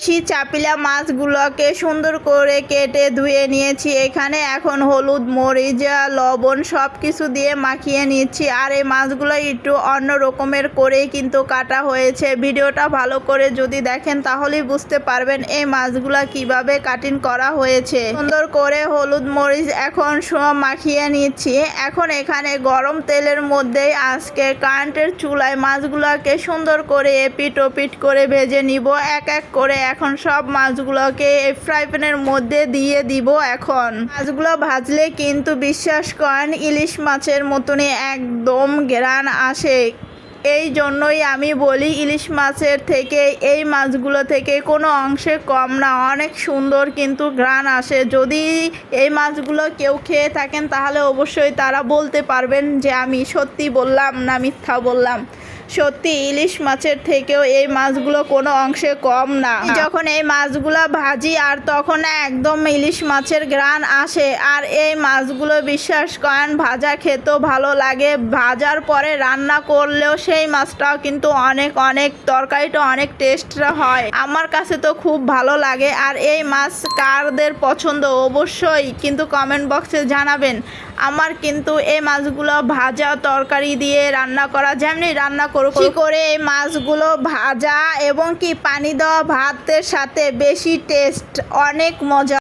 চাপিলা মাছগুলোকে সুন্দর করে কেটে ধুয়ে নিয়েছি। এখানে এখন হলুদ, মরিচ, লবণ সব কিছু দিয়ে মাখিয়ে নিচ্ছি। আর এই মাছগুলো একটু অন্য রকমের করেই কিন্তু কাটা হয়েছে। ভিডিওটা ভালো করে যদি দেখেন তাহলেই বুঝতে পারবেন এই মাছগুলো কিভাবে কাটিং করা হয়েছে। সুন্দর করে হলুদ, মরিচ এখন সব মাখিয়ে নিচ্ছি। এখন এখানে গরম তেলের মধ্যেই আজকে কারেন্টের চুলায় মাছগুলোকে সুন্দর করে এপিট ওপিট করে ভেজে নিব এক এক করে। এখন সব মাছগুলোকে ফ্রাই প্যানের মধ্যে দিয়ে দিব। এখন মাছগুলো ভাজলে কিন্তু বিশ্বাস করেন ইলিশ মাছের মতনই একদম ঘ্রাণ আসে। এই জন্যই আমি বলি ইলিশ মাছের থেকে এই মাছগুলো থেকে কোনো অংশে কম না, অনেক সুন্দর কিন্তু ঘ্রাণ আসে। যদি এই মাছগুলো কেউ খেয়ে থাকেন তাহলে অবশ্যই তারা বলতে পারবেন যে আমি সত্যি বললাম না মিথ্যা বললাম। সত্যি ইলিশ মাছের থেকেও এই মাছগুলো কোনো অংশে কম না। যখন এই মাছগুলো ভাজি আর তখন একদম ইলিশ মাছের ঘ্রাণ আসে। আর এই মাছগুলো বিশ্বাস করেন ভাজা খেতেও ভালো লাগে, ভাজার পরে রান্না করলেও সেই মাছটাও কিন্তু অনেক অনেক তরকারিটা অনেক টেস্ট হয়। আমার কাছে তো খুব ভালো লাগে। আর এই মাছ কারদের পছন্দ অবশ্যই কিন্তু কমেন্ট বক্সে জানাবেন। আমার কিন্তু এই মাছগুলো ভাজা তরকারি দিয়ে রান্না করা যেমনি রান্না করে এই মাছগুলো ভাজা এবং কি পানি দেওয়া ভাতের সাথে বেশি টেস্ট, অনেক মজা।